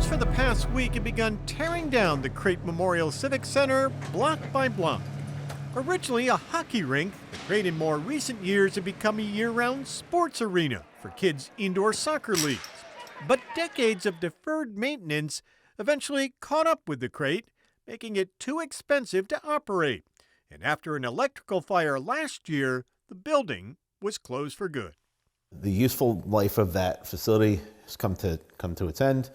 Crews for the past week have begun tearing down the Crete Memorial Civic Center block by block. Originally a hockey rink, the Crete in more recent years have become a year-round sports arena for kids' indoor soccer leagues. But decades of deferred maintenance eventually caught up with the Crete, making it too expensive to operate. And after an electrical fire last year, the building was closed for good. The useful life of that facility has come to its end.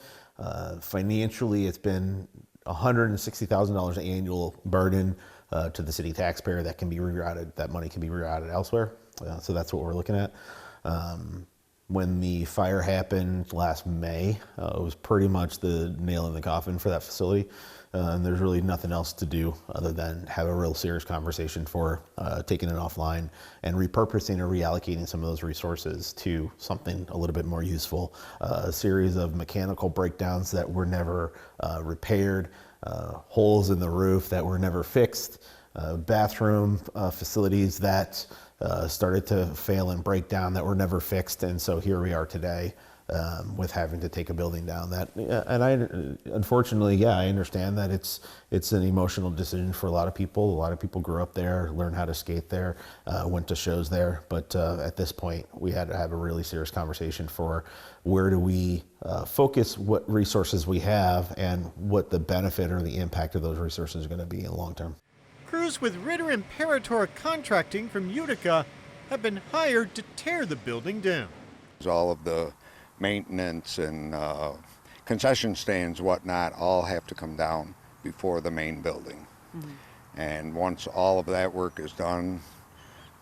Financially, it's been $160,000 annual burden to the city taxpayer that can be rerouted. That money can be rerouted elsewhere. So that's what we're looking at. When the fire happened last May, it was pretty much the nail in the coffin for that facility. And there's really nothing else to do other than have a real serious conversation for taking it offline and repurposing or reallocating some of those resources to something a little bit more useful. A series of mechanical breakdowns that were never repaired, holes in the roof that were never fixed, bathroom facilities that started to fail and break down that were never fixed. And so here we are today with having to take a building down. Unfortunately, I understand that it's an emotional decision for a lot of people. A lot of people grew up there, learned how to skate there, went to shows there. But at this point, we had to have a really serious conversation for where do we focus what resources we have and what the benefit or the impact of those resources is going to be in the long term. Crews with Ritter Imperator Contracting from Utica have been hired to tear the building down. All of the maintenance and concession stands, whatnot, all have to come down before the main building. And once all of that work is done,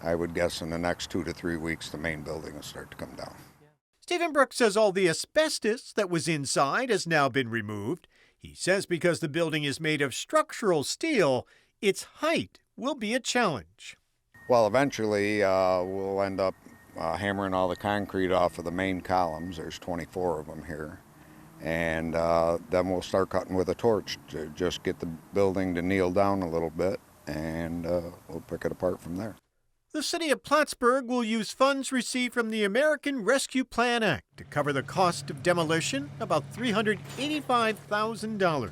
I would guess in the next 2 to 3 weeks, the main building will start to come down. Stephen Brooks says all the asbestos that was inside has now been removed. He says because the building is made of structural steel, its height will be a challenge. Well, eventually we'll end up hammering all the concrete off of the main columns. There's 24 of them here. And then we'll start cutting with a torch to just get the building to kneel down a little bit, and we'll pick it apart from there. The city of Plattsburgh will use funds received from the American Rescue Plan Act to cover the cost of demolition, about $385,000.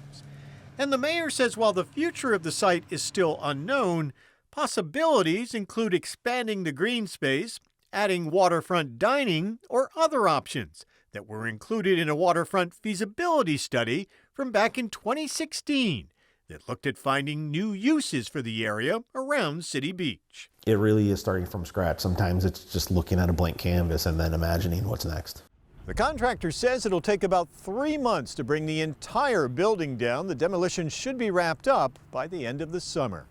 And the mayor says while the future of the site is still unknown, possibilities include expanding the green space, adding waterfront dining, or other options that were included in a waterfront feasibility study from back in 2016 that looked at finding new uses for the area around City Beach. It really is starting from scratch. Sometimes it's just looking at a blank canvas and then imagining what's next. The contractor says it'll take about 3 months to bring the entire building down. The demolition should be wrapped up by the end of the summer.